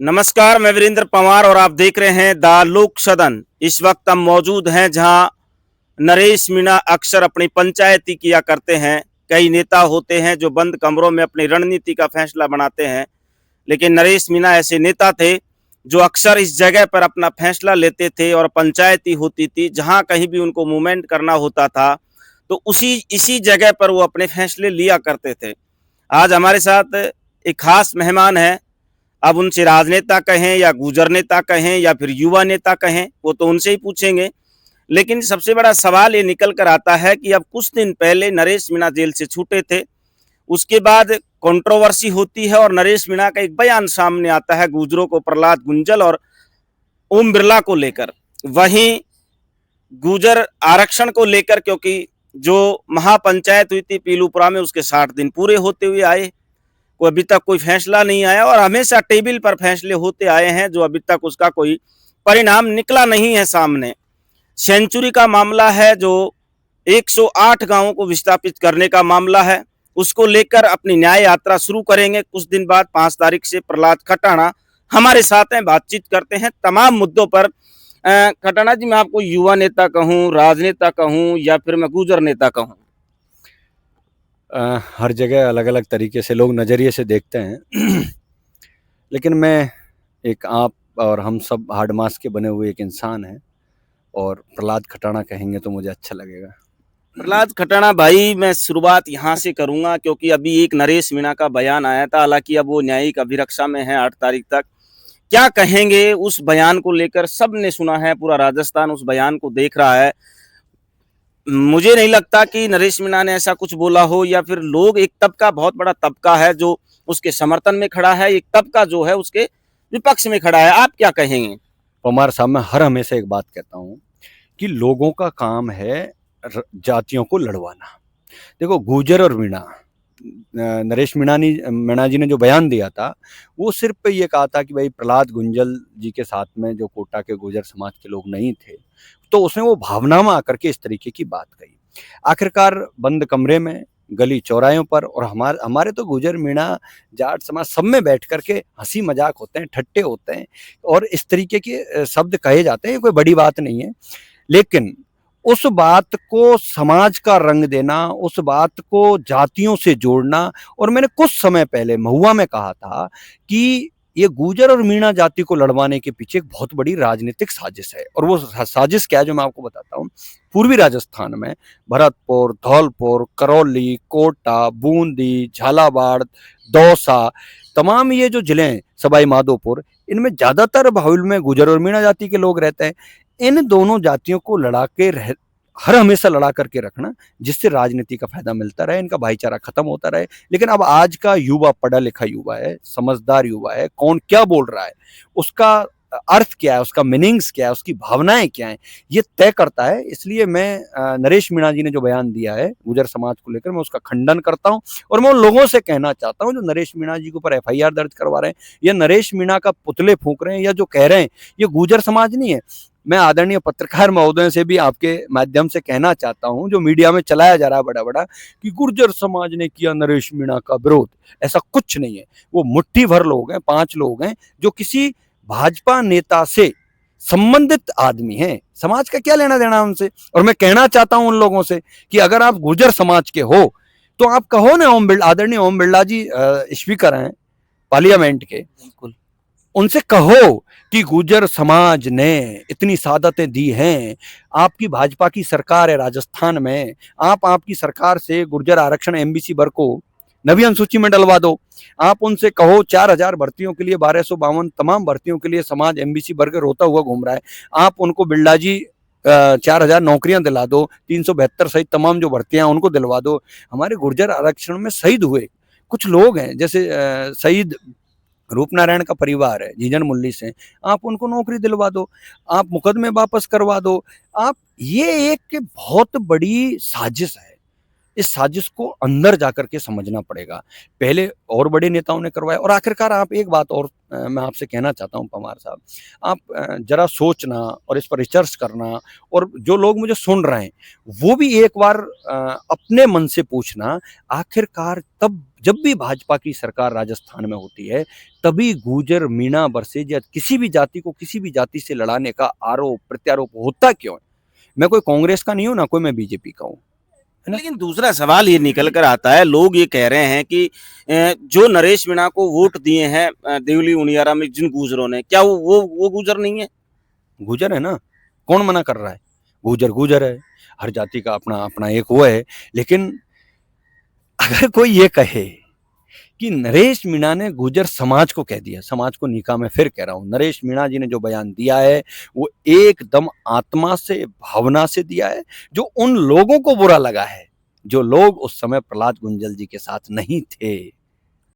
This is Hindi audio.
नमस्कार, मैं वीरेंद्र पंवार और आप देख रहे हैं द लोक सदन। इस वक्त हम मौजूद हैं जहां नरेश मीणा अक्सर अपनी पंचायती किया करते हैं। कई नेता होते हैं जो बंद कमरों में अपनी रणनीति का फैसला बनाते हैं, लेकिन नरेश मीणा ऐसे नेता थे जो अक्सर इस जगह पर अपना फैसला लेते थे और पंचायती होती थी जहां कहीं भी उनको मूवमेंट करना होता था तो उसी इसी जगह पर वो अपने फैसले लिया करते थे। आज हमारे साथ एक खास मेहमान है। अब उनसे राजनेता कहें या गुजर नेता कहें या फिर युवा नेता कहें, वो तो उनसे ही पूछेंगे। लेकिन सबसे बड़ा सवाल ये निकल कर आता है कि अब कुछ दिन पहले नरेश मीणा जेल से छूटे थे। उसके बाद कंट्रोवर्सी होती है और नरेश मीणा का एक बयान सामने आता है गुजरों को, प्रहलाद गुंजल और ओम बिरला को लेकर। वहीं गुजर आरक्षण को लेकर, क्योंकि जो महापंचायत हुई थी पीलूपुरा में, उसके 60 दिन पूरे होते हुए आए, कोई अभी तक कोई फैसला नहीं आया और हमेशा टेबल पर फैसले होते आए हैं जो अभी तक उसका कोई परिणाम निकला नहीं है सामने। सेंचुरी का मामला है जो 108 गांवों को विस्थापित करने का मामला है, उसको लेकर अपनी न्याय यात्रा शुरू करेंगे कुछ दिन बाद। 5 तारीख से प्रहलाद खटाणा हमारे साथ हैं, बातचीत करते हैं तमाम मुद्दों पर। खटाणा जी, मैं आपको युवा नेता कहूँ, राजनेता कहूँ या फिर मैं गुजर नेता कहूँ? हर जगह अलग अलग तरीके से लोग नज़रिए से देखते हैं लेकिन मैं एक आप और हम सब हार्ड मास के बने हुए एक इंसान हैं और प्रहलाद खटाणा कहेंगे तो मुझे अच्छा लगेगा। प्रहलाद खटाणा भाई, मैं शुरुआत यहाँ से करूंगा क्योंकि अभी एक नरेश मीणा का बयान आया था, हालांकि अब वो न्यायिक अभिरक्षा में है 8 तारीख तक। क्या कहेंगे उस बयान को लेकर? सबने सुना है, पूरा राजस्थान उस बयान को देख रहा है। मुझे नहीं लगता कि नरेश मीणा ने ऐसा कुछ बोला हो, या फिर लोग, एक तबका, बहुत बड़ा तबका है जो उसके समर्थन में खड़ा है, एक तबका जो है उसके विपक्ष में खड़ा है। आप क्या कहेंगे? पमार साहब, मैं हर हमेशा एक बात कहता हूँ कि लोगों का काम है जातियों को लड़वाना। देखो, गुर्जर और मीणा, नरेश मीणा जी ने जो बयान दिया था वो सिर्फ ये कहा था कि भाई प्रहलाद गुंजल जी के साथ में जो कोटा के गुर्जर समाज के लोग नहीं थे, तो उसने वो भावना में आकर के इस तरीके की बात कही। आखिरकार बंद कमरे में, गली चौरायों पर, और हमारे तो गुर्जर मीणा जाट समाज सब में बैठ करके हंसी मजाक होते हैं, ठट्टे होते हैं और इस तरीके के शब्द कहे जाते हैं। कोई बड़ी बात नहीं है, लेकिन उस बात को समाज का रंग देना, उस बात को जातियों से जोड़ना, और मैंने कुछ समय पहले महुआ में कहा था कि ये गुर्जर और मीणा जाति को लड़वाने के पीछे एक बहुत बड़ी राजनीतिक साजिश है। और वो साजिश क्या है जो मैं आपको बताता हूँ। पूर्वी राजस्थान में भरतपुर, धौलपुर, करौली, कोटा, बूंदी, झालावाड़, दौसा, तमाम ये जो जिले हैं, सवाई माधोपुर, इनमें ज्यादातर बाहुल में गुर्जर और मीणा जाति के लोग रहते हैं। इन दोनों जातियों को हर हमेशा लड़ा करके रखना, जिससे राजनीति का फायदा मिलता रहे, इनका भाईचारा खत्म होता रहे। लेकिन अब आज का युवा पढ़ा लिखा युवा है, समझदार युवा है, कौन क्या बोल रहा है, उसका अर्थ क्या है, उसका मीनिंग्स क्या है, उसकी भावनाएं क्या है, ये तय करता है। इसलिए मैं नरेश मीणा जी ने जो बयान दिया है गुर्जर समाज को लेकर, मैं उसका खंडन करता हूं। और मैं उन लोगों से कहना चाहता हूं जो नरेश मीणा जी के ऊपर FIR दर्ज करवा रहे हैं या नरेश मीणा का पुतले फूंक रहे हैं या जो कह रहे हैं ये गुर्जर समाज नहीं है। मैं आदरणीय पत्रकार महोदय से भी आपके माध्यम से कहना चाहता हूं, जो मीडिया में चलाया जा रहा है बड़ा बड़ा कि गुर्जर समाज ने किया नरेश मीणा का विरोध, ऐसा कुछ नहीं है। वो मुट्ठी भर लोग हैं, 5 लोग हैं जो किसी भाजपा नेता से संबंधित आदमी हैं। समाज का क्या लेना देना उनसे। और मैं कहना चाहता हूं उन लोगों से कि अगर आप गुर्जर समाज के हो तो आप कहो ना, आदरणीय ओम बिरला जी स्पीकर हैं पार्लियामेंट के, बिल्कुल, उनसे कहो कि गुर्जर समाज ने इतनी सादतें दी हैं। आपकी भाजपा की सरकार है राजस्थान में, आपकी सरकार से गुर्जर आरक्षण MBC वर्ग को नवी अनुसूची में डलवा दो। आप उनसे कहो 4000 भर्तियों के लिए, 1252 तमाम भर्तियों के लिए समाज MBC वर्ग रोता हुआ घूम रहा है। आप उनको बिरला जी 4000 नौकरियां दिला दो, 372 सहित तमाम जो भर्तियां उनको दिलवा दो। हमारे गुर्जर आरक्षण में शहीद हुए कुछ लोग हैं, जैसे शहीद रूपनारायण का परिवार है जीजन मुल्ली से, आप उनको नौकरी दिलवा दो, आप मुकदमे वापस करवा दो। आप, ये एक बहुत बड़ी साजिश है। इस साजिश को अंदर जाकर के समझना पड़ेगा। पहले और बड़े नेताओं ने करवाया और आखिरकार आप एक बात और मैं आपसे कहना चाहता हूँ पवार साहब, आप जरा सोचना और इस पर रिसर्च करना, और जो लोग मुझे सुन रहे हैं वो भी एक बार अपने मन से पूछना, आखिरकार तब जब भी भाजपा की सरकार राजस्थान में होती है तभी गुर्जर, मीणा, बरसेज या किसी भी जाति को किसी भी जाति से लड़ाने का आरोप प्रत्यारोप होता क्यों है? मैं कोई कांग्रेस का नहीं हूं, ना कोई मैं बीजेपी का हूं, है ना? लेकिन दूसरा सवाल ये निकल कर आता है, लोग ये कह रहे हैं कि जो नरेश मीणा को वोट दिए हैं देवली उनियारा में जिन गुजरों ने, क्या वो गुजर नहीं है? गुजर है ना, कौन मना कर रहा है? गुजर गुजर है, हर जाति का अपना अपना एक वो है। लेकिन अगर कोई ये कहे कि नरेश मीणा ने गुर्जर समाज को कह दिया, समाज को निकाह में फिर कह रहा हूं, नरेश मीणा जी ने जो बयान दिया है वो एकदम आत्मा से, भावना से दिया है, जो उन लोगों को बुरा लगा है जो लोग उस समय प्रहलाद गुंजल जी के साथ नहीं थे।